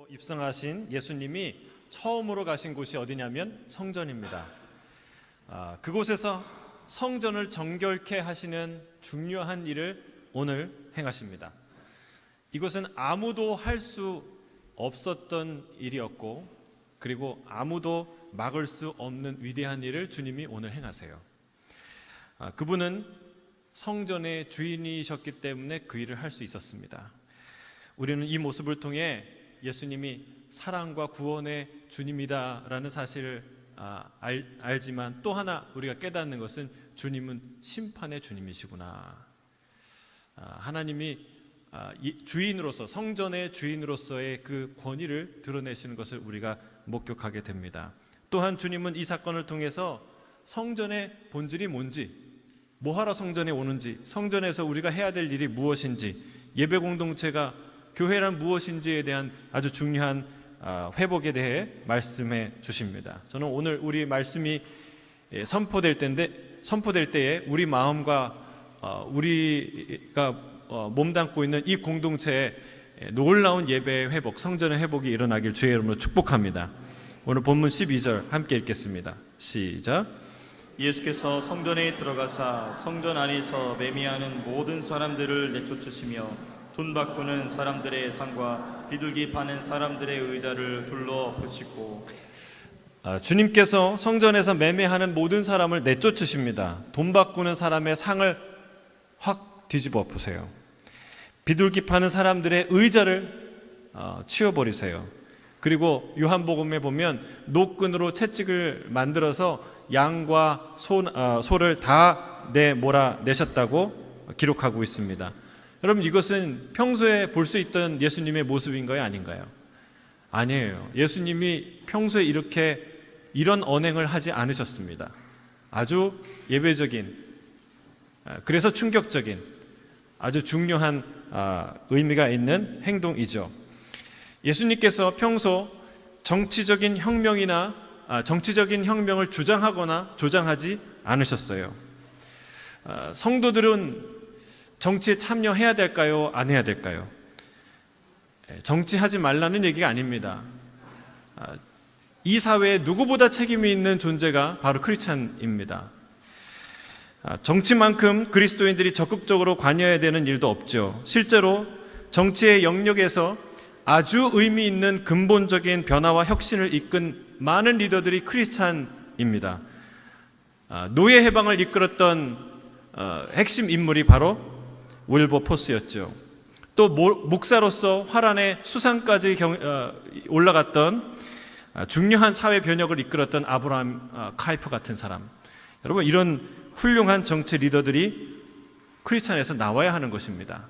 입성하신 예수님이 처음으로 가신 곳이 어디냐면 성전입니다. 그곳에서 성전을 정결케 하시는 중요한 일을 오늘 행하십니다. 이것은 아무도 할 수 없었던 일이었고, 그리고 아무도 막을 수 없는 위대한 일을 주님이 오늘 행하세요. 그분은 성전의 주인이셨기 때문에 그 일을 할 수 있었습니다. 우리는 이 모습을 통해 예수님이 사랑과 구원의 주님이다라는 사실을 알지만, 또 하나 우리가 깨닫는 것은 주님은 심판의 주님이시구나. 하나님이 주인으로서, 성전의 주인으로서의 그 권위를 드러내시는 것을 우리가 목격하게 됩니다. 또한 주님은 이 사건을 통해서 성전의 본질이 뭔지, 뭐하러 성전에 오는지, 성전에서 우리가 해야 될 일이 무엇인지, 예배 공동체가 교회란 무엇인지에 대한 아주 중요한 회복에 대해 말씀해 주십니다. 저는 오늘 우리 말씀이 선포될 때에 우리 마음과 우리가 몸담고 있는 이 공동체에 놀라운 예배의 회복, 성전의 회복이 일어나길 주의 이름으로 축복합니다. 오늘 본문 12절 함께 읽겠습니다. 시작. 예수께서 성전에 들어가사 성전 안에서 매매하는 모든 사람들을 내쫓으시며 돈 바꾸는 사람들의 상과 비둘기 파는 사람들의 의자를 둘러 부시고, 주님께서 성전에서 매매하는 모든 사람을 내쫓으십니다. 돈 바꾸는 사람의 상을 확 뒤집어 엎으세요. 비둘기 파는 사람들의 의자를 치워버리세요. 그리고 요한복음에 보면 노끈으로 채찍을 만들어서 양과 소를 다 몰아내셨다고 기록하고 있습니다. 여러분, 이것은 평소에 볼 수 있던 예수님의 모습인가요? 아닌가요? 아니에요. 예수님이 평소에 이런 언행을 하지 않으셨습니다. 아주 예배적인, 그래서 충격적인, 아주 중요한 의미가 있는 행동이죠. 예수님께서 평소 정치적인 혁명을 주장하거나 조장하지 않으셨어요. 성도들은 정치에 참여해야 될까요? 안 해야 될까요? 정치하지 말라는 얘기가 아닙니다. 이 사회에 누구보다 책임이 있는 존재가 바로 크리스찬입니다. 정치만큼 그리스도인들이 적극적으로 관여해야 되는 일도 없죠. 실제로 정치의 영역에서 아주 의미 있는 근본적인 변화와 혁신을 이끈 많은 리더들이 크리스찬입니다. 노예 해방을 이끌었던 핵심 인물이 바로 윌버포스였죠. 또 목사로서 화란의 수상까지 올라갔던 중요한 사회 변혁을 이끌었던 아브라함 카이프 같은 사람. 여러분, 이런 훌륭한 정치 리더들이 크리스찬에서 나와야 하는 것입니다.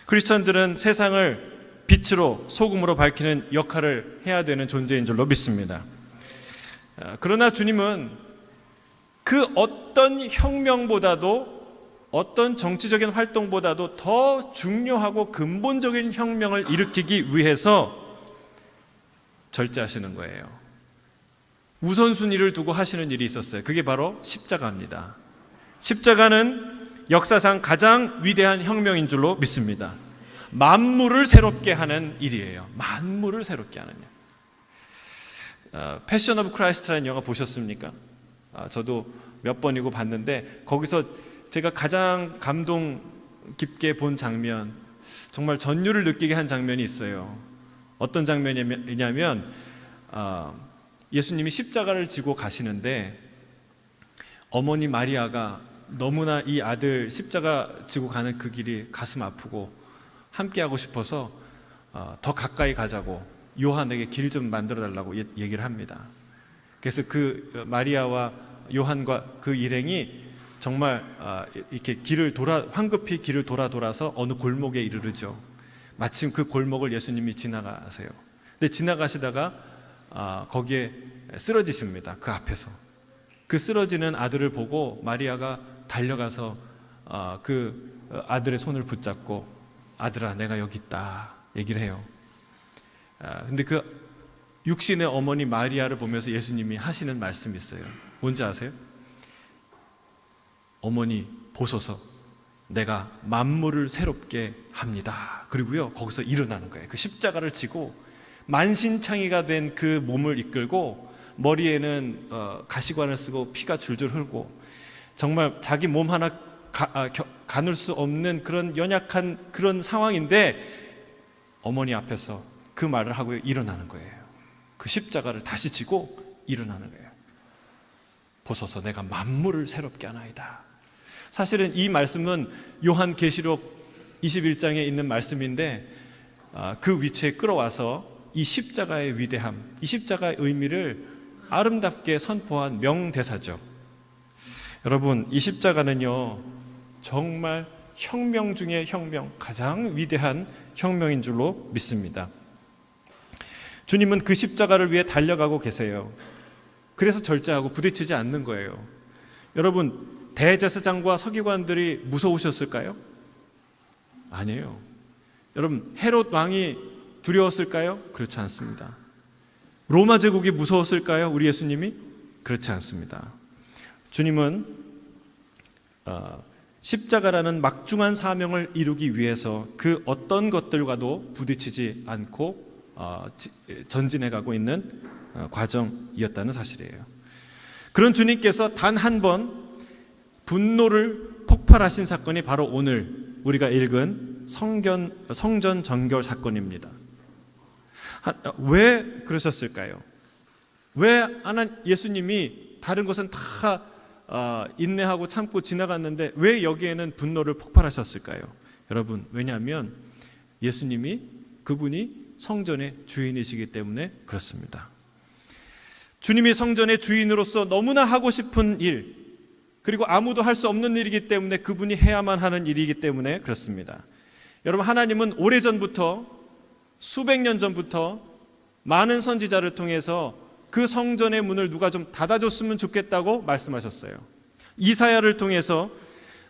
크리스찬들은 세상을 빛으로, 소금으로 밝히는 역할을 해야 되는 존재인 줄로 믿습니다. 그러나 주님은 그 어떤 혁명보다도, 어떤 정치적인 활동보다도 더 중요하고 근본적인 혁명을 일으키기 위해서 절제하시는 거예요. 우선순위를 두고 하시는 일이 있었어요. 그게 바로 십자가입니다. 십자가는 역사상 가장 위대한 혁명인 줄로 믿습니다. 만물을 새롭게 하는 일이에요. 만물을 새롭게 하는 일. 패션 오브 크라이스트라는 영화 보셨습니까? 저도 몇 번이고 봤는데, 거기서 제가 가장 감동 깊게 본 장면, 정말 전율을 느끼게 한 장면이 있어요. 어떤 장면이냐면 예수님이 십자가를 지고 가시는데 어머니 마리아가 너무나 이 아들 십자가 지고 가는 그 길이 가슴 아프고 함께하고 싶어서 더 가까이 가자고 요한에게 길 좀 만들어 달라고 얘기를 합니다. 그래서 그 마리아와 요한과 그 일행이 정말 이렇게 황급히 길을 돌아서 어느 골목에 이르르죠. 마침 그 골목을 예수님이 지나가세요. 근데 지나가시다가 거기에 쓰러지십니다. 그 앞에서. 그 쓰러지는 아들을 보고 마리아가 달려가서 그 아들의 손을 붙잡고, 아들아, 내가 여기 있다 얘기를 해요. 근데 그 육신의 어머니 마리아를 보면서 예수님이 하시는 말씀이 있어요. 뭔지 아세요? 어머니 보소서, 내가 만물을 새롭게 합니다. 그리고요, 거기서 일어나는 거예요. 그 십자가를 지고 만신창이가 된 그 몸을 이끌고 머리에는 가시관을 쓰고 피가 줄줄 흐르고 정말 자기 몸 하나 가눌 수 없는 그런 연약한 그런 상황인데 어머니 앞에서 그 말을 하고 일어나는 거예요. 그 십자가를 다시 지고 일어나는 거예요. 보소서 내가 만물을 새롭게 하나이다. 사실은 이 말씀은 요한계시록 21장에 있는 말씀인데 그 위치에 끌어와서 이 십자가의 위대함, 이 십자가의 의미를 아름답게 선포한 명대사죠. 여러분, 이 십자가는요 정말 혁명 중의 혁명, 가장 위대한 혁명인 줄로 믿습니다. 주님은 그 십자가를 위해 달려가고 계세요. 그래서 절제하고 부딪히지 않는 거예요. 여러분, 대제사장과 서기관들이 무서우셨을까요? 아니에요. 여러분, 헤롯 왕이 두려웠을까요? 그렇지 않습니다. 로마 제국이 무서웠을까요? 우리 예수님이? 그렇지 않습니다. 주님은 십자가라는 막중한 사명을 이루기 위해서 그 어떤 것들과도 부딪히지 않고 전진해 가고 있는 과정이었다는 사실이에요. 그런 주님께서 단 한 번 분노를 폭발하신 사건이 바로 오늘 우리가 읽은 성전 정결 사건입니다. 왜 그러셨을까요? 왜 예수님이 다른 것은 다 인내하고 참고 지나갔는데 왜 여기에는 분노를 폭발하셨을까요? 여러분, 왜냐하면 예수님이 그분이 성전의 주인이시기 때문에 그렇습니다. 주님이 성전의 주인으로서 너무나 하고 싶은 일, 그리고 아무도 할 수 없는 일이기 때문에 그분이 해야만 하는 일이기 때문에 그렇습니다. 여러분, 하나님은 오래전부터 수백 년 전부터 많은 선지자를 통해서 그 성전의 문을 누가 좀 닫아줬으면 좋겠다고 말씀하셨어요. 이사야를 통해서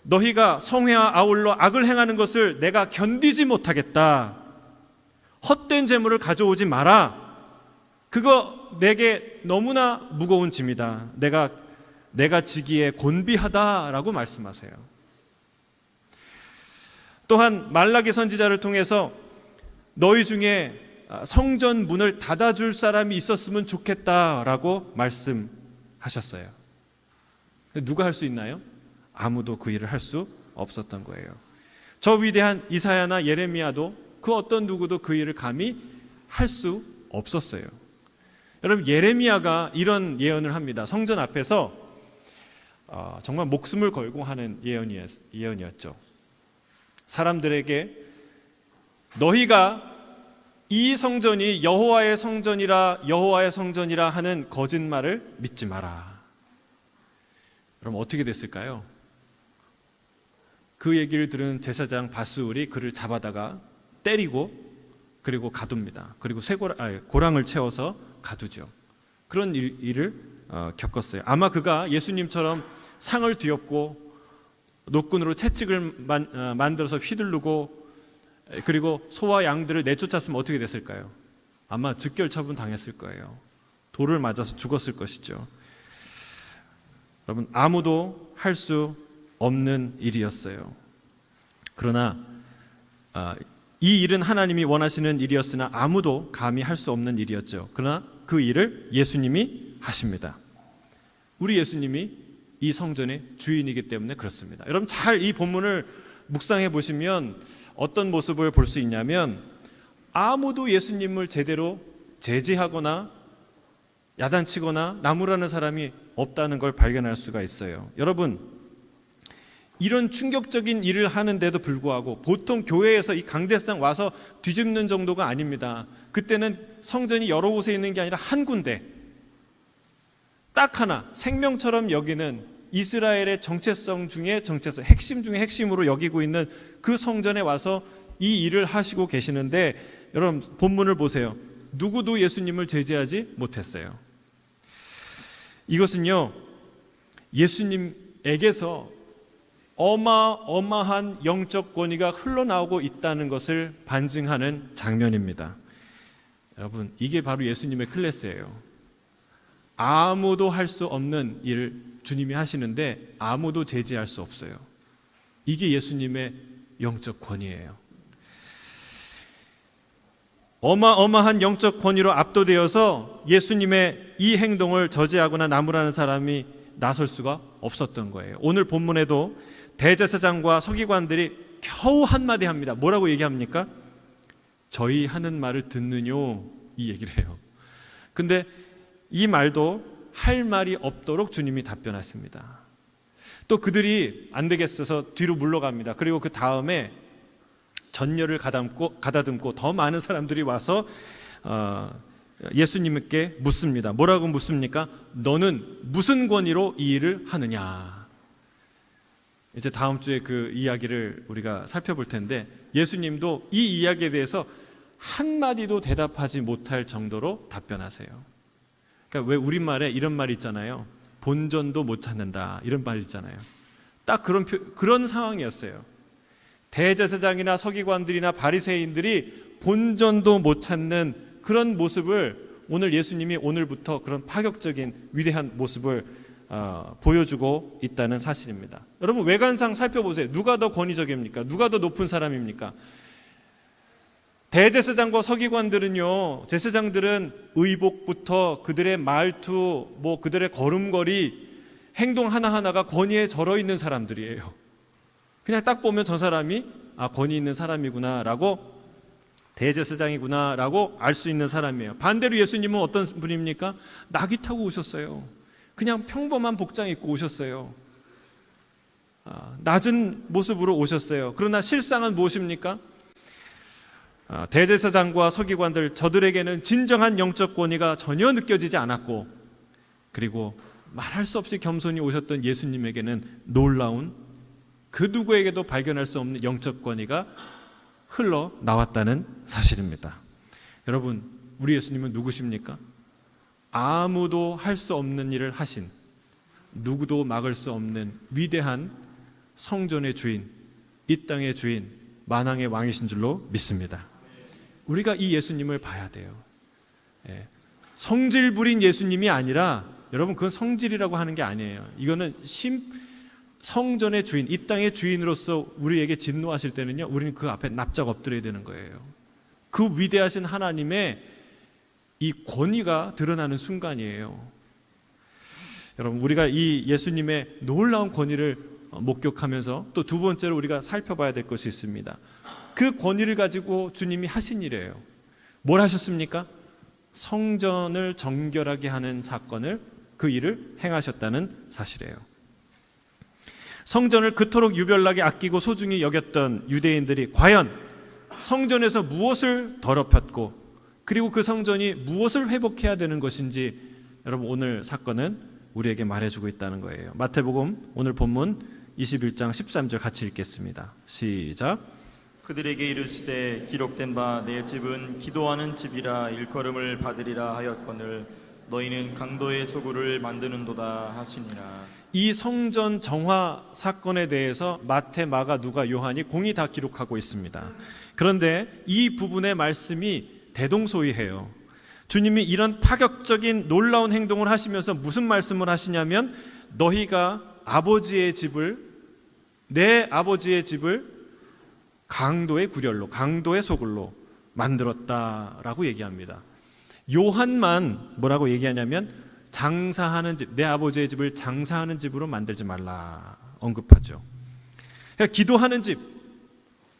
너희가 성회와 아울러 악을 행하는 것을 내가 견디지 못하겠다. 헛된 재물을 가져오지 마라. 그거 내게 너무나 무거운 짐이다. 내가 지기에 곤비하다라고 말씀하세요. 또한 말라기 선지자를 통해서 너희 중에 성전 문을 닫아줄 사람이 있었으면 좋겠다라고 말씀하셨어요. 누가 할 수 있나요? 아무도 그 일을 할 수 없었던 거예요. 저 위대한 이사야나 예레미야도 그 어떤 누구도 그 일을 감히 할 수 없었어요. 여러분, 예레미야가 이런 예언을 합니다. 성전 앞에서 정말 목숨을 걸고 하는 예언이었죠. 사람들에게 너희가 이 성전이 여호와의 성전이라 하는 거짓말을 믿지 마라. 그럼 어떻게 됐을까요? 그 얘기를 들은 제사장 바스울이 그를 잡아다가 때리고 그리고 가둡니다. 그리고 고랑을 채워서 가두죠. 그런 일을 겪었어요. 아마 그가 예수님처럼 상을 뒤엎고 노끈으로 채찍을 만들어서 휘두르고 그리고 소와 양들을 내쫓았으면 어떻게 됐을까요? 아마 즉결처분 당했을 거예요. 돌을 맞아서 죽었을 것이죠. 여러분, 아무도 할 수 없는 일이었어요. 그러나 이 일은 하나님이 원하시는 일이었으나 아무도 감히 할 수 없는 일이었죠. 그러나 그 일을 예수님이 하십니다. 우리 예수님이 이 성전의 주인이기 때문에 그렇습니다. 여러분, 잘 이 본문을 묵상해 보시면 어떤 모습을 볼 수 있냐면 아무도 예수님을 제대로 제지하거나 야단치거나 나무라는 사람이 없다는 걸 발견할 수가 있어요. 여러분, 이런 충격적인 일을 하는데도 불구하고 보통 교회에서 이 강대상 와서 뒤집는 정도가 아닙니다. 그때는 성전이 여러 곳에 있는 게 아니라 한 군데, 딱 하나, 생명처럼 여기는 이스라엘의 정체성 중에 정체성, 핵심 중에 핵심으로 여기고 있는 그 성전에 와서 이 일을 하시고 계시는데, 여러분 본문을 보세요. 누구도 예수님을 제지하지 못했어요. 이것은요, 예수님에게서 어마어마한 영적 권위가 흘러나오고 있다는 것을 반증하는 장면입니다. 여러분, 이게 바로 예수님의 클래스예요. 아무도 할 수 없는 일을 주님이 하시는데 아무도 제지할 수 없어요. 이게 예수님의 영적 권위예요. 어마어마한 영적 권위로 압도되어서 예수님의 이 행동을 저지하거나 나무라는 사람이 나설 수가 없었던 거예요. 오늘 본문에도 대제사장과 서기관들이 겨우 한마디 합니다. 뭐라고 얘기합니까? 저희 하는 말을 듣느뇨, 이 얘기를 해요. 근데 이 말도 할 말이 없도록 주님이 답변하십니다. 또 그들이 안 되겠어서 뒤로 물러갑니다. 그리고 그 다음에 전열을 가다듬고 더 많은 사람들이 와서 예수님께 묻습니다. 뭐라고 묻습니까? 너는 무슨 권위로 이 일을 하느냐? 이제 다음 주에 그 이야기를 우리가 살펴볼 텐데, 예수님도 이 이야기에 대해서 한마디도 대답하지 못할 정도로 답변하세요. 그러니까 왜 우리말에 이런 말이 있잖아요. 본전도 못 찾는다, 이런 말이 있잖아요. 딱 그런 상황이었어요. 대제사장이나 서기관들이나 바리새인들이 본전도 못 찾는 그런 모습을 오늘 예수님이 오늘부터 그런 파격적인 위대한 모습을 보여주고 있다는 사실입니다. 여러분, 외관상 살펴보세요. 누가 더 권위적입니까? 누가 더 높은 사람입니까? 대제사장과 서기관들은요, 제사장들은 의복부터 그들의 말투, 그들의 걸음걸이, 행동 하나하나가 권위에 절어 있는 사람들이에요. 그냥 딱 보면 저 사람이 권위 있는 사람이구나라고, 대제사장이구나라고 알 수 있는 사람이에요. 반대로 예수님은 어떤 분입니까? 나귀 타고 오셨어요. 그냥 평범한 복장 입고 오셨어요. 낮은 모습으로 오셨어요. 그러나 실상은 무엇입니까? 대제사장과 서기관들, 저들에게는 진정한 영적 권위가 전혀 느껴지지 않았고, 그리고 말할 수 없이 겸손히 오셨던 예수님에게는 놀라운, 그 누구에게도 발견할 수 없는 영적 권위가 흘러나왔다는 사실입니다. 여러분, 우리 예수님은 누구십니까? 아무도 할 수 없는 일을 하신, 누구도 막을 수 없는 위대한 성전의 주인, 이 땅의 주인, 만왕의 왕이신 줄로 믿습니다. 우리가 이 예수님을 봐야 돼요. 성질 부린 예수님이 아니라, 여러분, 그건 성질이라고 하는 게 아니에요. 이거는 성전의 주인, 이 땅의 주인으로서 우리에게 진노하실 때는요, 우리는 그 앞에 납작 엎드려야 되는 거예요. 그 위대하신 하나님의 이 권위가 드러나는 순간이에요. 여러분, 우리가 이 예수님의 놀라운 권위를 목격하면서 또 두 번째로 우리가 살펴봐야 될 것이 있습니다. 그 권위를 가지고 주님이 하신 일이에요. 뭘 하셨습니까? 성전을 정결하게 하는 사건을, 그 일을 행하셨다는 사실이에요. 성전을 그토록 유별나게 아끼고 소중히 여겼던 유대인들이 과연 성전에서 무엇을 더럽혔고, 그리고 그 성전이 무엇을 회복해야 되는 것인지, 여러분, 오늘 사건은 우리에게 말해주고 있다는 거예요. 마태복음 오늘 본문 21장 13절 같이 읽겠습니다. 시작. 그들에게 이르시되 기록된 바 내 집은 기도하는 집이라 일컬음을 받으리라 하였거늘 너희는 강도의 소굴을 만드는도다 하시니라. 이 성전 정화 사건에 대해서 마태, 마가, 누가, 요한이 공히 다 기록하고 있습니다. 그런데 이 부분의 말씀이 대동소이해요. 주님이 이런 파격적인 놀라운 행동을 하시면서 무슨 말씀을 하시냐면, 너희가 내 아버지의 집을 강도의 구렬로, 강도의 소굴로 만들었다라고 얘기합니다. 요한만 뭐라고 얘기하냐면, 장사하는 집, 내 아버지의 집을 장사하는 집으로 만들지 말라 언급하죠. 그러니까 기도하는 집,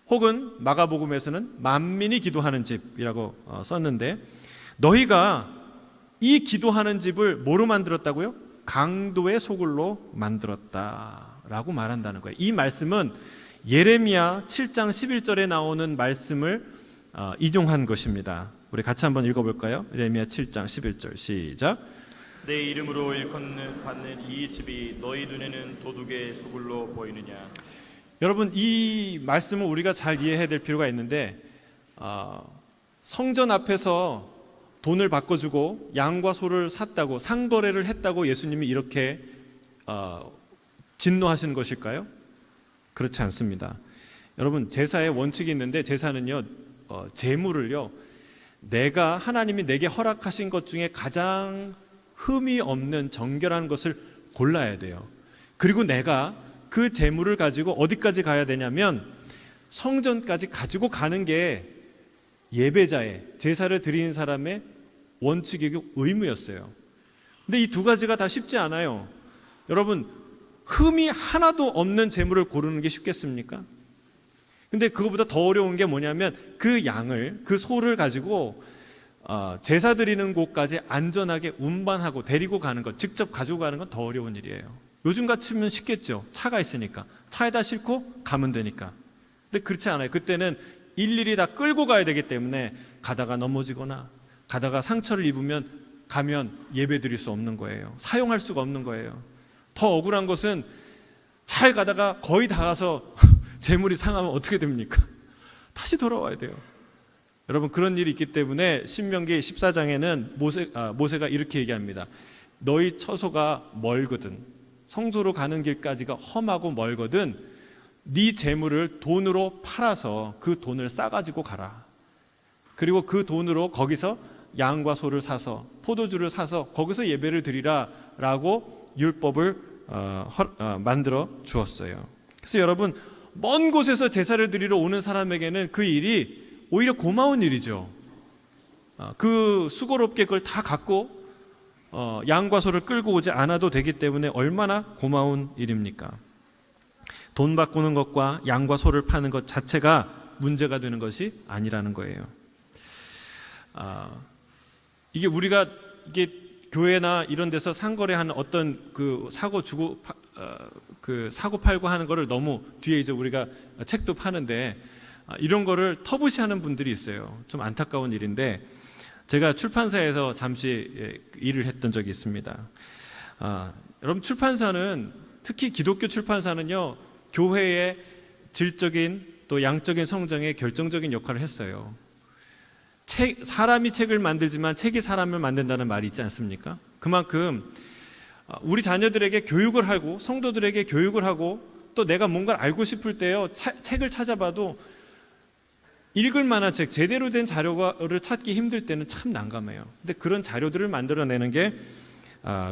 혹은 마가복음에서는 만민이 기도하는 집이라고 썼는데, 너희가 이 기도하는 집을 뭐로 만들었다고요? 강도의 소굴로 만들었다라고 말한다는 거예요. 이 말씀은 예레미야 7장 11절에 나오는 말씀을 인용한 것입니다. 우리 같이 한번 읽어볼까요? 예레미야 7장 11절 시작. 내 이름으로 일컫는 이 집이 너희 눈에는 도둑의 소굴로 보이느냐. 여러분, 이 말씀을 우리가 잘 이해해야 될 필요가 있는데, 성전 앞에서 돈을 바꿔주고 양과 소를 샀다고, 상거래를 했다고 예수님이 이렇게 진노하시는 것일까요? 그렇지 않습니다. 여러분, 제사의 원칙이 있는데, 제사는요, 제물을요, 하나님이 내게 허락하신 것 중에 가장 흠이 없는 정결한 것을 골라야 돼요. 그리고 내가 그 제물을 가지고 어디까지 가야 되냐면, 성전까지 가지고 가는 게 예배자의, 제사를 드리는 사람의 원칙이고 의무였어요. 근데 이 두 가지가 다 쉽지 않아요. 여러분, 흠이 하나도 없는 제물을 고르는 게 쉽겠습니까? 근데 그거보다 더 어려운 게 뭐냐면 그 양을, 그 소를 가지고 제사 드리는 곳까지 안전하게 운반하고 데리고 가는 것, 직접 가지고 가는 건 더 어려운 일이에요. 요즘 같으면 쉽겠죠. 차가 있으니까 차에다 싣고 가면 되니까. 근데 그렇지 않아요. 그때는 일일이 다 끌고 가야 되기 때문에 가다가 넘어지거나 가다가 상처를 입으면 가면 예배 드릴 수 없는 거예요. 사용할 수가 없는 거예요. 더 억울한 것은 잘 가다가 거의 다 가서 재물이 상하면 어떻게 됩니까? 다시 돌아와야 돼요. 여러분, 그런 일이 있기 때문에 신명기 14장에는 모세가 이렇게 얘기합니다. 너희 처소가 멀거든, 성소로 가는 길까지가 험하고 멀거든 네 재물을 돈으로 팔아서 그 돈을 싸가지고 가라. 그리고 그 돈으로 거기서 양과 소를 사서 포도주를 사서 거기서 예배를 드리라 라고 율법을 만들어 주었어요. 그래서 여러분, 먼 곳에서 제사를 드리러 오는 사람에게는 그 일이 오히려 고마운 일이죠. 그 수고롭게 그걸 다 갖고 양과 소를 끌고 오지 않아도 되기 때문에 얼마나 고마운 일입니까? 돈 바꾸는 것과 양과 소를 파는 것 자체가 문제가 되는 것이 아니라는 거예요. 이게 우리가 교회나 이런 데서 상거래하는 어떤 그 사고 주고 그 사고 팔고 하는 거를 너무 뒤에 이제 우리가 책도 파는데 이런 거를 터부시하는 분들이 있어요. 좀 안타까운 일인데 제가 출판사에서 잠시 일을 했던 적이 있습니다. 여러분, 출판사는, 특히 기독교 출판사는요, 교회의 질적인 또 양적인 성장에 결정적인 역할을 했어요. 사람이 책을 만들지만 책이 사람을 만든다는 말이 있지 않습니까? 그만큼 우리 자녀들에게 교육을 하고 성도들에게 교육을 하고 또 내가 뭔가를 알고 싶을 때요, 책을 찾아봐도 읽을 만한 책, 제대로 된 자료를 찾기 힘들 때는 참 난감해요. 근데 그런 자료들을 만들어내는 게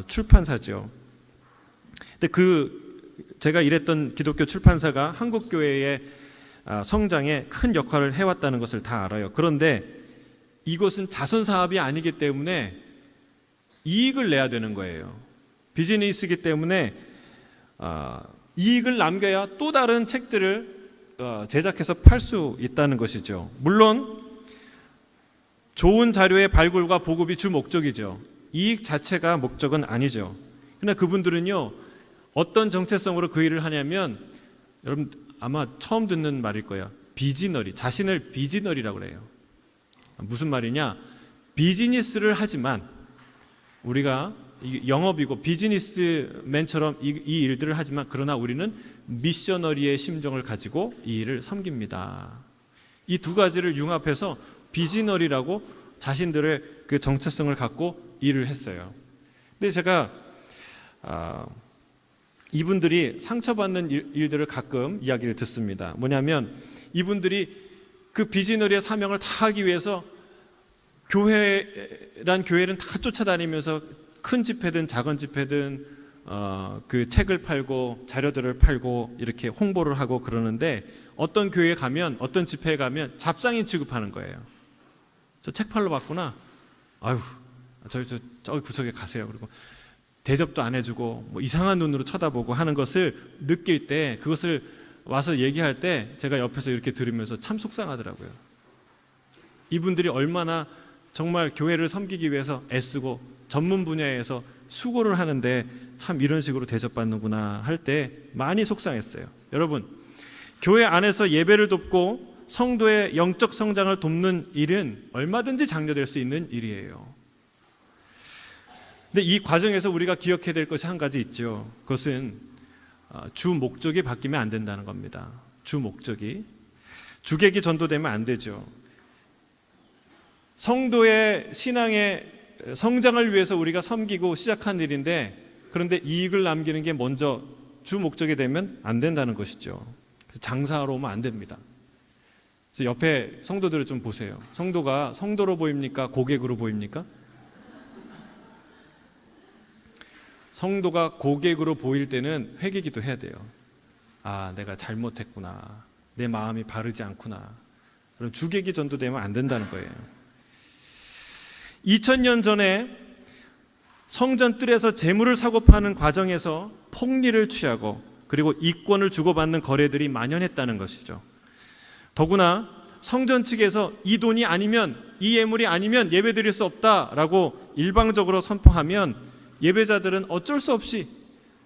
출판사죠. 근데 제가 일했던 기독교 출판사가 한국 교회의 성장에 큰 역할을 해왔다는 것을 다 알아요. 그런데 이것은 자선 사업이 아니기 때문에 이익을 내야 되는 거예요. 비즈니스이기 때문에 이익을 남겨야 또 다른 책들을 제작해서 팔 수 있다는 것이죠. 물론 좋은 자료의 발굴과 보급이 주 목적이죠. 이익 자체가 목적은 아니죠. 그러나 그분들은요, 어떤 정체성으로 그 일을 하냐면, 여러분 아마 처음 듣는 말일 거예요. 비즈너리, 자신을 비즈너리라고 그래요. 무슨 말이냐? 비즈니스를 하지만 우리가 영업이고 비즈니스맨처럼 이 일들을 하지만 그러나 우리는 미셔너리의 심정을 가지고 이 일을 섬깁니다. 이 두 가지를 융합해서 비즈너리라고 자신들의 그 정체성을 갖고 일을 했어요. 근데 제가 이분들이 상처받는 일들을 가끔 이야기를 듣습니다. 뭐냐면 이분들이 그 비즈너리의 사명을 다 하기 위해서 교회는 다 쫓아다니면서 큰 집회든 작은 집회든 그 책을 팔고 자료들을 팔고 이렇게 홍보를 하고 그러는데, 어떤 교회에 가면, 어떤 집회에 가면 잡상인 취급하는 거예요. 저 책 팔러 왔구나. 아유, 저기 구석에 가세요. 그리고 대접도 안 해주고 뭐 이상한 눈으로 쳐다보고 하는 것을 느낄 때, 그것을 와서 얘기할 때 제가 옆에서 이렇게 들으면서 참 속상하더라고요. 이분들이 얼마나 정말 교회를 섬기기 위해서 애쓰고 전문 분야에서 수고를 하는데 참 이런 식으로 대접받는구나 할 때 많이 속상했어요. 여러분, 교회 안에서 예배를 돕고 성도의 영적 성장을 돕는 일은 얼마든지 장려될 수 있는 일이에요. 근데 이 과정에서 우리가 기억해야 될 것이 한 가지 있죠. 그것은 주 목적이 바뀌면 안 된다는 겁니다. 주 목적이. 주객이 전도되면 안 되죠. 성도의 신앙의 성장을 위해서 우리가 섬기고 시작한 일인데, 그런데 이익을 남기는 게 먼저 주 목적이 되면 안 된다는 것이죠. 그래서 장사하러 오면 안 됩니다. 그래서 옆에 성도들을 좀 보세요. 성도가 성도로 보입니까? 고객으로 보입니까? 성도가 고객으로 보일 때는 회개기도 해야 돼요. 아, 내가 잘못했구나. 내 마음이 바르지 않구나. 그럼 주객이 전도되면 안 된다는 거예요. 2000년 전에 성전 뜰에서 재물을 사고 파는 과정에서 폭리를 취하고 그리고 이권을 주고받는 거래들이 만연했다는 것이죠. 더구나 성전 측에서 이 돈이 아니면, 이 예물이 아니면 예배드릴 수 없다라고 일방적으로 선포하면 예배자들은 어쩔 수 없이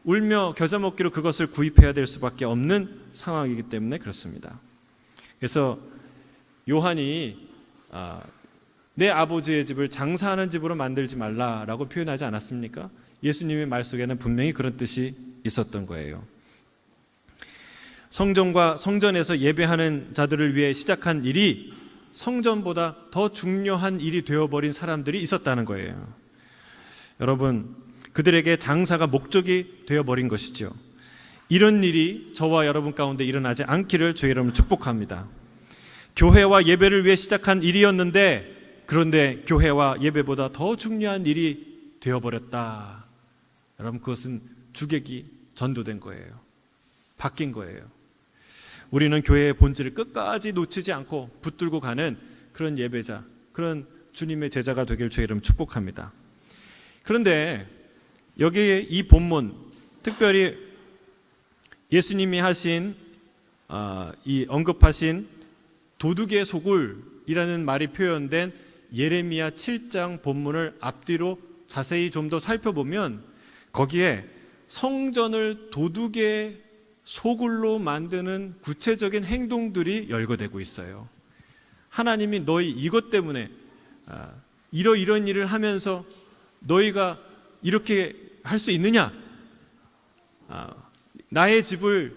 울며 겨자 먹기로 그것을 구입해야 될 수밖에 없는 상황이기 때문에 그렇습니다. 그래서 요한이 내 아버지의 집을 장사하는 집으로 만들지 말라라고 표현하지 않았습니까? 예수님의 말 속에는 분명히 그런 뜻이 있었던 거예요. 성전과 성전에서 예배하는 자들을 위해 시작한 일이 성전보다 더 중요한 일이 되어버린 사람들이 있었다는 거예요. 여러분, 그들에게 장사가 목적이 되어버린 것이죠. 이런 일이 저와 여러분 가운데 일어나지 않기를 주의 이름으로 축복합니다. 교회와 예배를 위해 시작한 일이었는데 그런데 교회와 예배보다 더 중요한 일이 되어버렸다. 여러분, 그것은 주객이 전도된 거예요. 바뀐 거예요. 우리는 교회의 본질을 끝까지 놓치지 않고 붙들고 가는 그런 예배자, 그런 주님의 제자가 되길 주의 이름 축복합니다. 그런데 여기에 이 본문, 특별히 예수님이 하신 이 언급하신 도둑의 소굴이라는 말이 표현된 예레미야 7장 본문을 앞뒤로 자세히 좀 더 살펴보면 거기에 성전을 도둑의 소굴로 만드는 구체적인 행동들이 열거되고 있어요. 하나님이 너희 이것 때문에 이런 일을 하면서 너희가 이렇게 할 수 있느냐? 나의 집을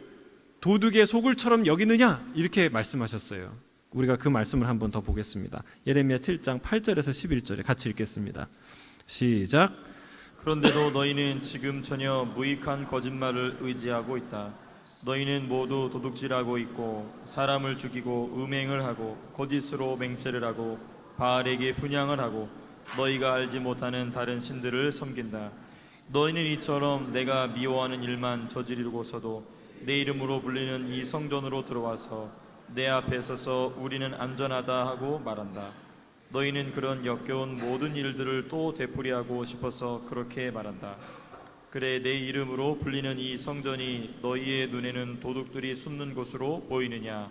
도둑의 소굴처럼 여기느냐? 이렇게 말씀하셨어요. 우리가 그 말씀을 한번 더 보겠습니다. 예레미야 7장 8절에서 11절에 같이 읽겠습니다. 시작. 그런데도 너희는 지금 전혀 무익한 거짓말을 의지하고 있다. 너희는 모두 도둑질하고 있고 사람을 죽이고 음행을 하고 거짓으로 맹세를 하고 바알에게 분향을 하고 너희가 알지 못하는 다른 신들을 섬긴다. 너희는 이처럼 내가 미워하는 일만 저지르고서도 내 이름으로 불리는 이 성전으로 들어와서 내 앞에 서서 우리는 안전하다 하고 말한다. 너희는 그런 역겨운 모든 일들을 또 되풀이하고 싶어서 그렇게 말한다. 그래, 내 이름으로 불리는 이 성전이 너희의 눈에는 도둑들이 숨는 곳으로 보이느냐?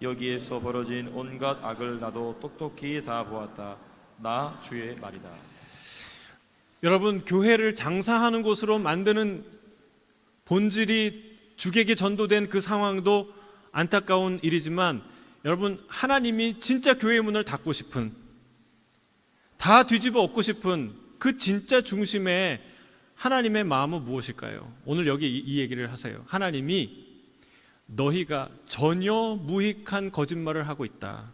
여기에서 벌어진 온갖 악을 나도 똑똑히 다 보았다. 나 주의 말이다. 여러분, 교회를 장사하는 곳으로 만드는 본질이 주객이 전도된 그 상황도 안타까운 일이지만 여러분, 하나님이 진짜 교회의 문을 닫고 싶은, 다 뒤집어 엎고 싶은 그 진짜 중심에 하나님의 마음은 무엇일까요? 오늘 여기 이 얘기를 하세요. 하나님이 너희가 전혀 무익한 거짓말을 하고 있다.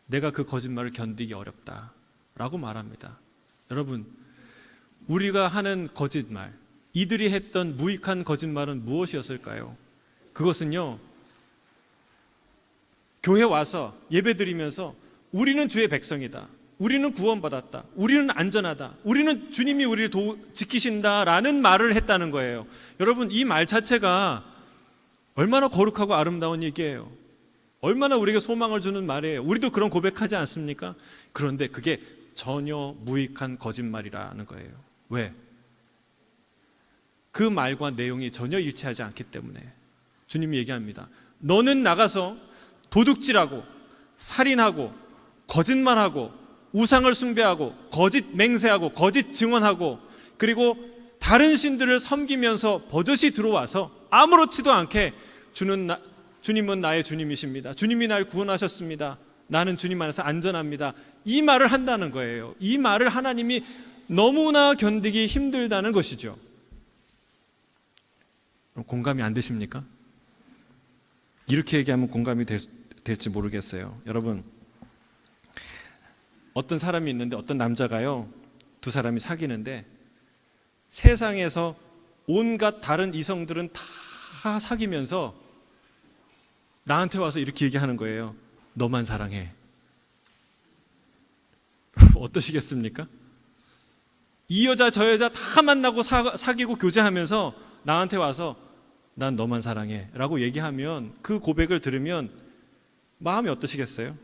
내가 그 거짓말을 견디기 어렵다. 라고 말합니다. 여러분, 우리가 하는 거짓말, 이들이 했던 무익한 거짓말은 무엇이었을까요? 그것은요, 교회 와서 예배드리면서 우리는 주의 백성이다. 우리는 구원받았다. 우리는 안전하다. 우리는 주님이 우리를 지키신다라는 말을 했다는 거예요. 여러분, 이 말 자체가 얼마나 거룩하고 아름다운 얘기예요. 얼마나 우리에게 소망을 주는 말이에요. 우리도 그런 고백하지 않습니까? 그런데 그게 전혀 무익한 거짓말이라는 거예요. 왜? 그 말과 내용이 전혀 일치하지 않기 때문에 주님이 얘기합니다. 너는 나가서 도둑질하고 살인하고 거짓말하고 우상을 숭배하고 거짓 맹세하고 거짓 증언하고 그리고 다른 신들을 섬기면서 버젓이 들어와서 아무렇지도 않게 주님은 나의 주님이십니다. 주님이 날 구원하셨습니다. 나는 주님 안에서 안전합니다. 이 말을 한다는 거예요. 이 말을 하나님이 너무나 견디기 힘들다는 것이죠. 공감이 안 되십니까? 이렇게 얘기하면 공감이 될지 모르겠어요. 여러분, 어떤 사람이 있는데 어떤 남자가요, 두 사람이 사귀는데 세상에서 온갖 다른 이성들은 다 사귀면서 나한테 와서 이렇게 얘기하는 거예요. 너만 사랑해. 어떠시겠습니까? 이 여자 저 여자 다 만나고 사귀고 교제하면서 나한테 와서 난 너만 사랑해 라고 얘기하면 그 고백을 들으면 마음이 어떠시겠어요?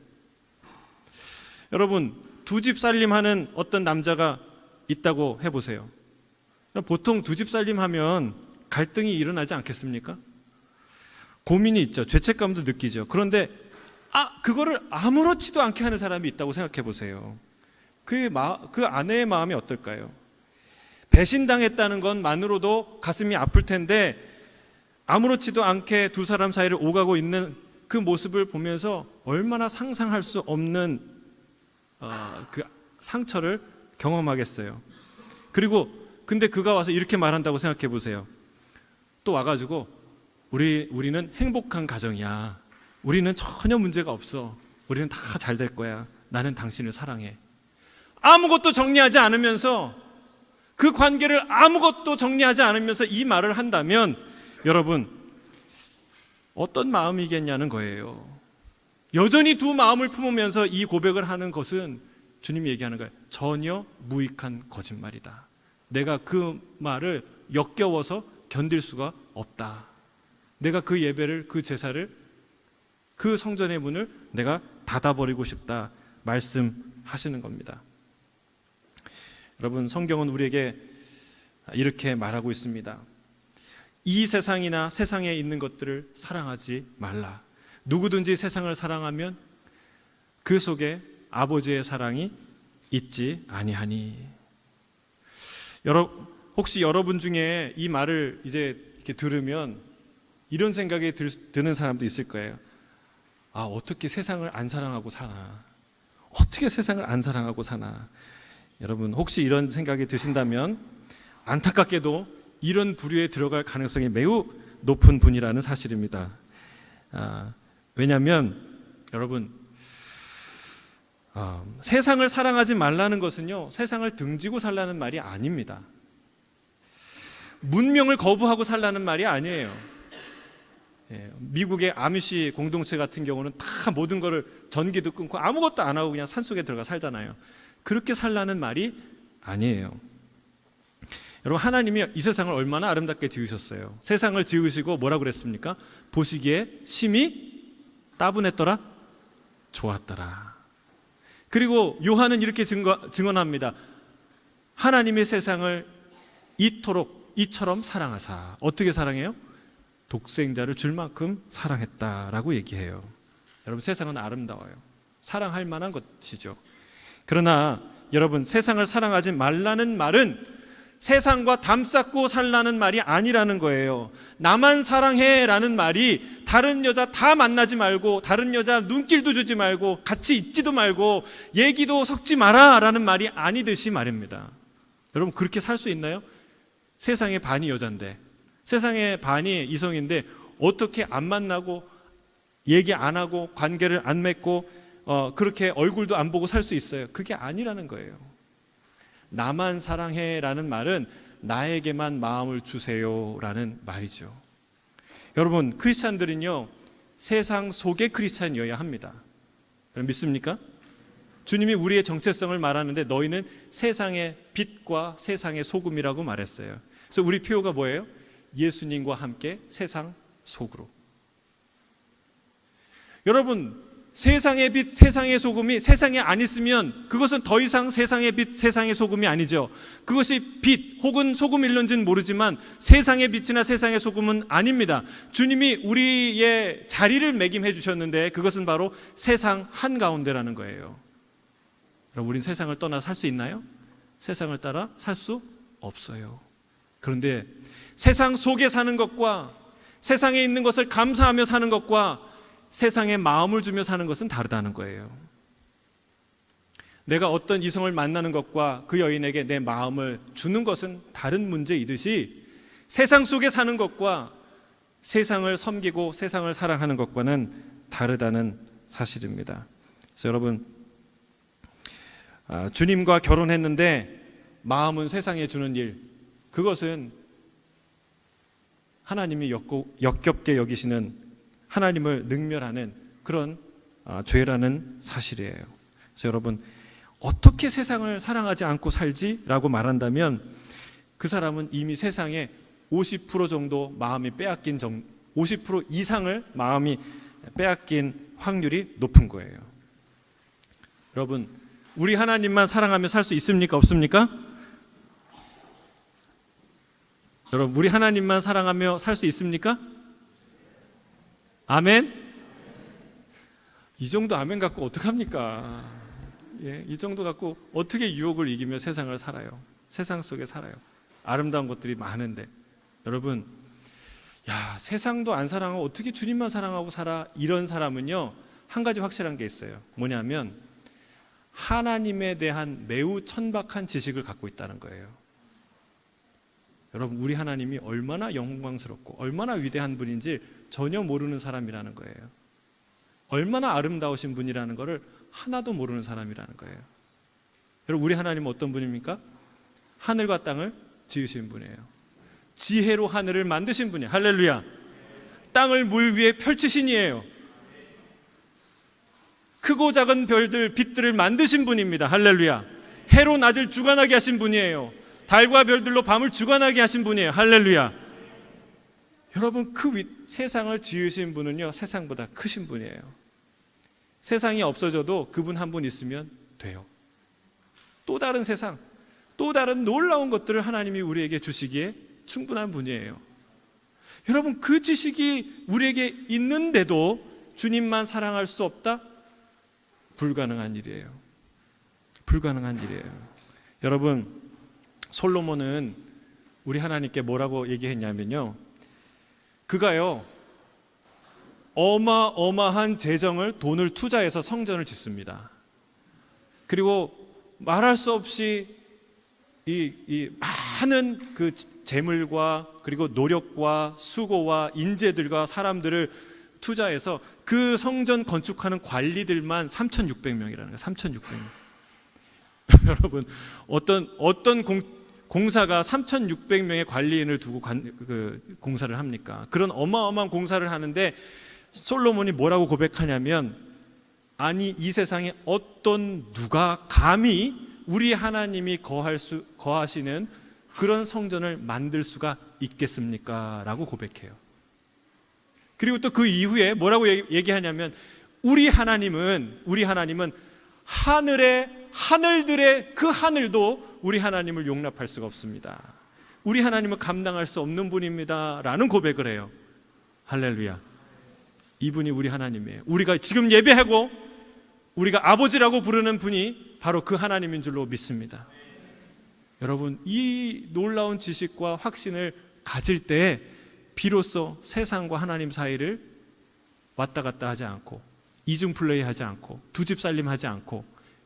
여러분, 두 집 살림하는 어떤 남자가 있다고 해보세요. 보통 두 집 살림하면 갈등이 일어나지 않겠습니까? 고민이 있죠. 죄책감도 느끼죠. 그런데 그거를 아무렇지도 않게 하는 사람이 있다고 생각해 보세요. 그 아내의 마음이 어떨까요? 배신당했다는 것만으로도 가슴이 아플 텐데 아무렇지도 않게 두 사람 사이를 오가고 있는 그 모습을 보면서 얼마나 상상할 수 없는 그 상처를 경험하겠어요. 그리고 근데 그가 와서 이렇게 말한다고 생각해 보세요. 또 와가지고 우리는 행복한 가정이야. 우리는 전혀 문제가 없어. 우리는 다 잘 될 거야. 나는 당신을 사랑해. 아무것도 정리하지 않으면서, 그 관계를 아무것도 정리하지 않으면서 이 말을 한다면 여러분, 어떤 마음이겠냐는 거예요. 여전히 두 마음을 품으면서 이 고백을 하는 것은 주님이 얘기하는 거예요. 전혀 무익한 거짓말이다. 내가 그 말을 역겨워서 견딜 수가 없다. 내가 그 예배를, 그 제사를, 그 성전의 문을 내가 닫아버리고 싶다 말씀하시는 겁니다. 여러분, 성경은 우리에게 이렇게 말하고 있습니다. 이 세상이나 세상에 있는 것들을 사랑하지 말라. 누구든지 세상을 사랑하면 그 속에 아버지의 사랑이 있지 아니하니. 혹시 여러분 중에 이 말을 이제 이렇게 들으면 이런 생각이 드는 사람도 있을 거예요. 어떻게 세상을 안 사랑하고 사나? 어떻게 세상을 안 사랑하고 사나? 여러분, 혹시 이런 생각이 드신다면 안타깝게도 이런 부류에 들어갈 가능성이 매우 높은 분이라는 사실입니다. 왜냐하면 여러분, 세상을 사랑하지 말라는 것은요, 세상을 등지고 살라는 말이 아닙니다. 문명을 거부하고 살라는 말이 아니에요. 미국의 아미시 공동체 같은 경우는 다 모든 거를 전기도 끊고 아무것도 안 하고 그냥 산속에 들어가 살잖아요. 그렇게 살라는 말이 아니에요. 여러분, 하나님이 이 세상을 얼마나 아름답게 지으셨어요. 세상을 지으시고 뭐라고 그랬습니까? 보시기에 심히 따분했더라, 좋았더라. 그리고 요한은 이렇게 증언합니다. 하나님의 세상을 이처럼 사랑하사. 어떻게 사랑해요? 독생자를 줄 만큼 사랑했다라고 얘기해요. 여러분, 세상은 아름다워요. 사랑할 만한 것이죠. 그러나 여러분, 세상을 사랑하지 말라는 말은 세상과 담쌓고 살라는 말이 아니라는 거예요. 나만 사랑해라는 말이 다른 여자 다 만나지 말고, 다른 여자 눈길도 주지 말고, 같이 있지도 말고, 얘기도 섞지 마라라는 말이 아니듯이 말입니다. 여러분, 그렇게 살 수 있나요? 세상의 반이 여잔데, 세상의 반이 이성인데 어떻게 안 만나고 얘기 안 하고 관계를 안 맺고 그렇게 얼굴도 안 보고 살 수 있어요? 그게 아니라는 거예요. 나만 사랑해라는 말은 나에게만 마음을 주세요라는 말이죠. 여러분, 크리스찬들은요, 세상 속의 크리스찬이어야 합니다. 믿습니까? 주님이 우리의 정체성을 말하는데 너희는 세상의 빛과 세상의 소금이라고 말했어요. 그래서 우리 표어가 뭐예요? 예수님과 함께 세상 속으로. 여러분, 세상의 빛, 세상의 소금이 세상에 안 있으면 그것은 더 이상 세상의 빛, 세상의 소금이 아니죠. 그것이 빛 혹은 소금일런지는 모르지만 세상의 빛이나 세상의 소금은 아닙니다. 주님이 우리의 자리를 매김해 주셨는데 그것은 바로 세상 한가운데라는 거예요. 여러분, 우린 세상을 떠나 살 수 있나요? 세상을 따라 살 수 없어요. 그런데 세상 속에 사는 것과 세상에 있는 것을 감사하며 사는 것과 세상에 마음을 주며 사는 것은 다르다는 거예요. 내가 어떤 이성을 만나는 것과 그 여인에게 내 마음을 주는 것은 다른 문제이듯이 세상 속에 사는 것과 세상을 섬기고 세상을 사랑하는 것과는 다르다는 사실입니다. 그래서 여러분, 주님과 결혼했는데 마음은 세상에 주는 일, 그것은 하나님이 역겹게 여기시는, 하나님을 능멸하는 그런 죄라는 사실이에요. 그래서 여러분, 어떻게 세상을 사랑하지 않고 살지라고 말한다면 그 사람은 이미 세상에 50% 정도 마음이 빼앗긴 50% 이상을 마음이 빼앗긴 확률이 높은 거예요. 여러분, 우리 하나님만 사랑하며 살 수 있습니까? 없습니까? 여러분, 우리 하나님만 사랑하며 살 수 있습니까? 아멘? 이 정도 아멘 갖고 어떡합니까? 예, 이 정도 갖고 어떻게 유혹을 이기며 세상을 살아요? 세상 속에 살아요. 아름다운 것들이 많은데. 여러분, 야, 세상도 안 사랑하고 어떻게 주님만 사랑하고 살아? 이런 사람은요, 한 가지 확실한 게 있어요. 뭐냐면 하나님에 대한 매우 천박한 지식을 갖고 있다는 거예요. 여러분, 우리 하나님이 얼마나 영광스럽고 얼마나 위대한 분인지 전혀 모르는 사람이라는 거예요. 얼마나 아름다우신 분이라는 것을 하나도 모르는 사람이라는 거예요. 여러분, 우리 하나님은 어떤 분입니까? 하늘과 땅을 지으신 분이에요. 지혜로 하늘을 만드신 분이에요. 할렐루야. 땅을 물 위에 펼치신 이에요. 크고 작은 별들, 빛들을 만드신 분입니다. 할렐루야. 해로 낮을 주관하게 하신 분이에요. 달과 별들로 밤을 주관하게 하신 분이에요. 할렐루야. 여러분, 세상을 지으신 분은요, 세상보다 크신 분이에요. 세상이 없어져도 그분 한 분 있으면 돼요. 또 다른 세상, 또 다른 놀라운 것들을 하나님이 우리에게 주시기에 충분한 분이에요. 여러분, 그 지식이 우리에게 있는데도 주님만 사랑할 수 없다? 불가능한 일이에요. 불가능한 일이에요. 여러분, 솔로몬은 우리 하나님께 뭐라고 얘기했냐면요, 그가요 어마어마한 재정을, 돈을 투자해서 성전을 짓습니다. 그리고 말할 수 없이 이 많은 그 재물과 그리고 노력과 수고와 인재들과 사람들을 투자해서 그 성전 건축하는 관리들만 3,600명이라는 거예요. 3,600명. 여러분, 어떤 공사가 3,600명의 관리인을 두고 공사를 합니까? 그런 어마어마한 공사를 하는데 솔로몬이 뭐라고 고백하냐면, 아니, 이 세상에 어떤 누가 감히 우리 하나님이 거하시는 그런 성전을 만들 수가 있겠습니까? 라고 고백해요. 그리고 또 그 이후에 뭐라고 얘기하냐면, 우리 하나님은 하늘들의 그 하늘도 우리 하나님을 용납할 수가 없습니다. 우리 하나님은 감당할 수 없는 분입니다 라는 고백을 해요. 할렐루야. 이분이 우리 하나님이에요. 우리가 지금 예배하고 우리가 아버지라고 부르는 분이 바로 그 하나님인 줄로 믿습니다. 여러분, 이 놀라운 지식과 확신을 가질 때 비로소 세상과 하나님 사이를 왔다 갔다 하지 않고 이중 플레이하지 않고 두 집 살림하지 않고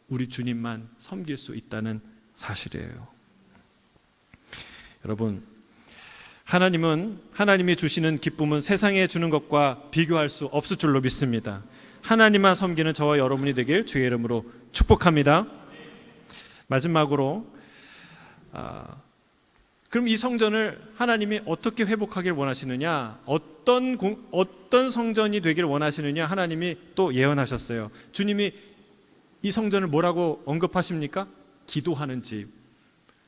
우리 주님만 섬길 수 있다는 사실이에요. 여러분, 하나님이 주시는 기쁨은 세상에 주는 것과 비교할 수 없을 줄로 믿습니다. 하나님만 섬기는 저와 여러분이 되길 주의 이름으로 축복합니다. 마지막으로, 그럼 이 성전을 하나님이 어떻게 회복하길 원하시느냐, 어떤 성전이 되길 원하시느냐, 하나님이 또 예언하셨어요. 주님이 이 성전을 뭐라고 언급하십니까? 기도하는 집.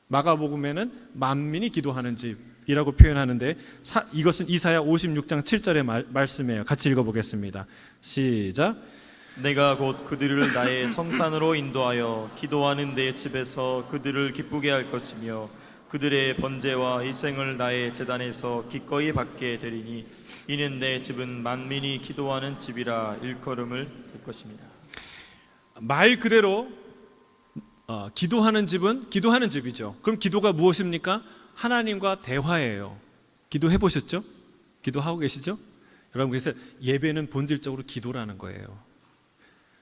마가복음에는 만민이 기도하는 집이라고 표현하는데, 이것은 이사야 56장 7절의 말씀이에요. 같이 읽어보겠습니다. 시작. 내가 곧 그들을 나의 성산으로 인도하여 기도하는 내 집에서 그들을 기쁘게 할 것이며 그들의 번제와 희생을 나의 제단에서 기꺼이 받게 되리니 이는 내 집은 만민이 기도하는 집이라 일컬음을 될 것입니다. 말 그대로 기도하는 집은 기도하는 집이죠. 그럼 기도가 무엇입니까? 하나님과 대화예요. 기도해 보셨죠? 기도하고 계시죠? 여러분, 그래서 예배는 본질적으로 기도라는 거예요.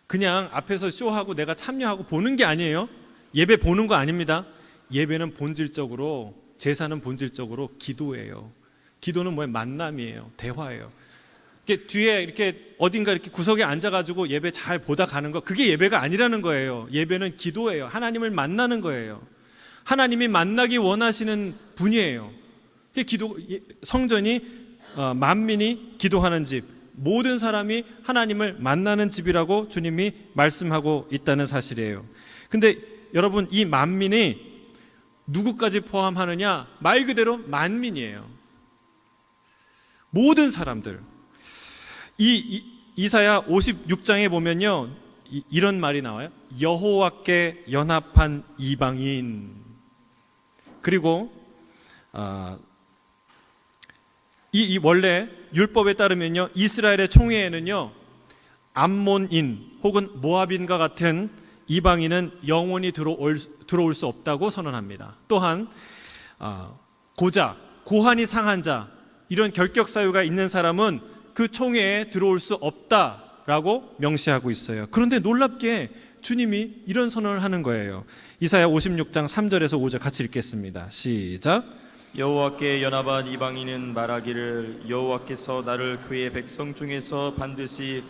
그냥 앞에서 쇼하고 내가 참여하고 보는 게 아니에요. 예배 보는 거 아닙니다. 예배는 본질적으로, 제사는 본질적으로 기도예요. 기도는 뭐예요? 만남이에요. 대화예요. 이렇게 뒤에 이렇게 어딘가 이렇게 구석에 앉아가지고 예배 잘 보다 가는 거, 그게 예배가 아니라는 거예요. 예배는 기도예요. 하나님을 만나는 거예요. 하나님이 만나기 원하시는 분이에요. 성전이 만민이 기도하는 집, 모든 사람이 하나님을 만나는 집이라고 주님이 말씀하고 있다는 사실이에요. 근데 여러분, 이 만민이 누구까지 포함하느냐? 말 그대로 만민이에요. 모든 사람들. 이사야 56장에 보면요, 이런 말이 나와요. 여호와께 연합한 이방인. 그리고 이 원래 율법에 따르면요, 이스라엘의 총회에는요, 암몬인 혹은 모압인과 같은 이방인은 영원히 들어올 수 없다고 선언합니다. 또한 고자, 고환이 상한 자, 이런 결격 사유가 있는 사람은 그 총회에 들어올 수 없다라고 명시하고 있어요. 그런데 놀랍게 주님이 이런 선언을 하는 거예요. 이사야 56장 3절에서 5절 같이 읽겠습니다. 시작. 여호와께 연합한 이방인은 말하기를 여호와께서 나를 그의 백성 중에서 반드시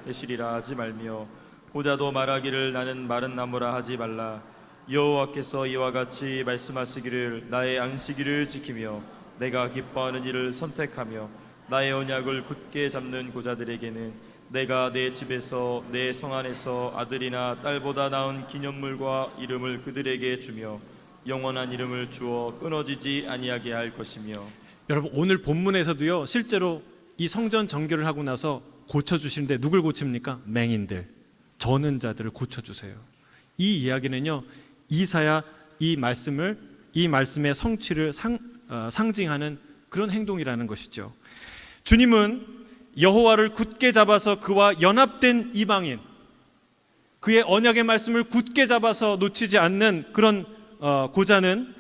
내시리라 하지 말며, 고자도 말하기를 나는 마른 나무라 하지 말라. 여호와께서 이와 같이 말씀하시기를 나의 안식일을 지키며 내가 기뻐하는 일을 선택하며 나의 언약을 굳게 잡는 고자들에게는 내가 내 집에서 내 성 안에서 아들이나 딸보다 나은 기념물과 이름을 그들에게 주며 영원한 이름을 주어 끊어지지 아니하게 할 것이며. 여러분, 오늘 본문에서도요, 실제로 이 성전 정결을 하고 나서 고쳐주시는데 누굴 고칩니까? 맹인들, 저는 자들을 고쳐주세요. 이 이야기는요, 이사야 이 말씀의 성취를 상징하는 그런 행동이라는 것이죠. 주님은 여호와를 굳게 잡아서 그와 연합된 이방인, 그의 언약의 말씀을 굳게 잡아서 놓치지 않는 그런 고자는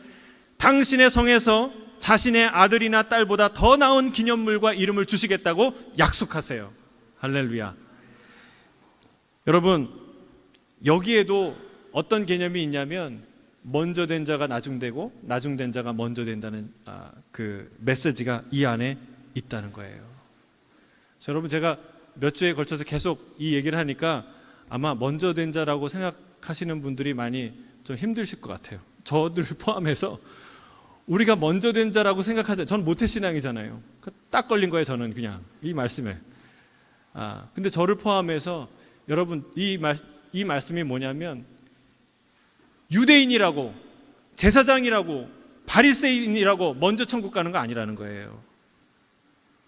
당신의 성에서 자신의 아들이나 딸보다 더 나은 기념물과 이름을 주시겠다고 약속하세요. 할렐루야. 여러분, 여기에도 어떤 개념이 있냐면 먼저 된 자가 나중되고 나중된 자가 먼저 된다는 그 메시지가 이 안에 있다는 거예요. 자, 여러분, 제가 몇 주에 걸쳐서 계속 이 얘기를 하니까 아마 먼저 된 자라고 생각하시는 분들이 많이 좀 힘드실 것 같아요. 저들 포함해서 우리가 먼저 된 자라고 생각하세요. 저는 모태신앙이잖아요. 딱 걸린 거예요. 저는 그냥 이 말씀에. 근데 저를 포함해서 여러분, 이 말씀이 뭐냐면 유대인이라고, 제사장이라고, 바리새인이라고 먼저 천국 가는 거 아니라는 거예요.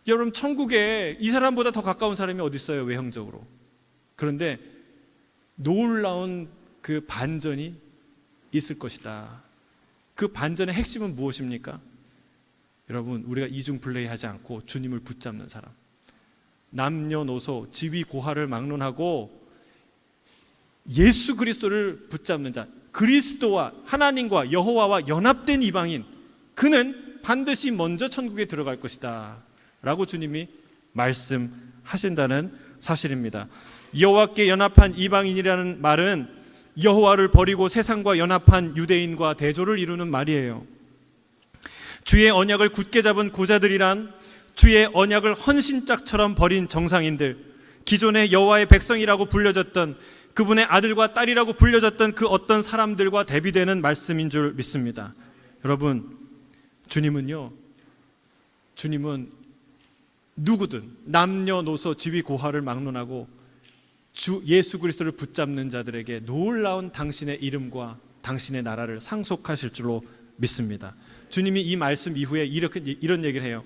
여러분, 천국에 이 사람보다 더 가까운 사람이 어디 있어요, 외형적으로. 그런데 놀라운 그 반전이 있을 것이다. 그 반전의 핵심은 무엇입니까? 여러분, 우리가 이중플레이하지 않고 주님을 붙잡는 사람, 남녀노소 지위 고하를 막론하고 예수 그리스도를 붙잡는 자, 그리스도와 하나님과 여호와와 연합된 이방인, 그는 반드시 먼저 천국에 들어갈 것이다 라고 주님이 말씀하신다는 사실입니다. 여호와께 연합한 이방인이라는 말은 여호와를 버리고 세상과 연합한 유대인과 대조를 이루는 말이에요. 주의 언약을 굳게 잡은 고자들이란 주의 언약을 헌신짝처럼 버린 정상인들, 기존의 여호와의 백성이라고 불려졌던, 그분의 아들과 딸이라고 불려졌던 그 어떤 사람들과 대비되는 말씀인 줄 믿습니다. 여러분, 주님은 누구든 남녀노소 지위 고하를 막론하고 주 예수 그리스도를 붙잡는 자들에게 놀라운 당신의 이름과 당신의 나라를 상속하실 줄로 믿습니다. 주님이 이 말씀 이후에 이런 얘기를 해요.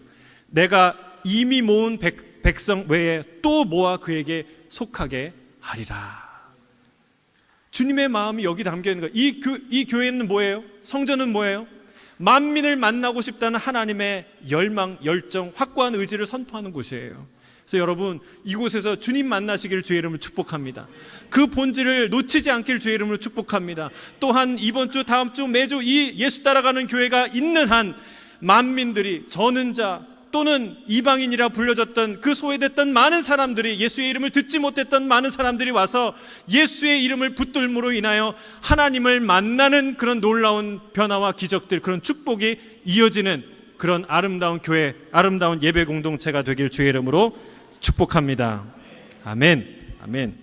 내가 이미 모은 백성 외에 또 모아 그에게 속하게 하리라. 주님의 마음이 여기 담겨 있는 거예요. 이 교회는 뭐예요? 성전은 뭐예요? 만민을 만나고 싶다는 하나님의 열망, 열정, 확고한 의지를 선포하는 곳이에요. 그래서 여러분, 이곳에서 주님 만나시기를 주의 이름으로 축복합니다. 그 본질을 놓치지 않기를 주의 이름으로 축복합니다. 또한 이번 주, 다음 주, 매주 이 예수 따라가는 교회가 있는 한 만민들이, 저는 자 또는 이방인이라 불려졌던 그 소외됐던 많은 사람들이, 예수의 이름을 듣지 못했던 많은 사람들이 와서 예수의 이름을 붙들므로 인하여 하나님을 만나는 그런 놀라운 변화와 기적들, 그런 축복이 이어지는 그런 아름다운 교회, 아름다운 예배 공동체가 되길 주의 이름으로 축복합니다. 아멘. 아멘.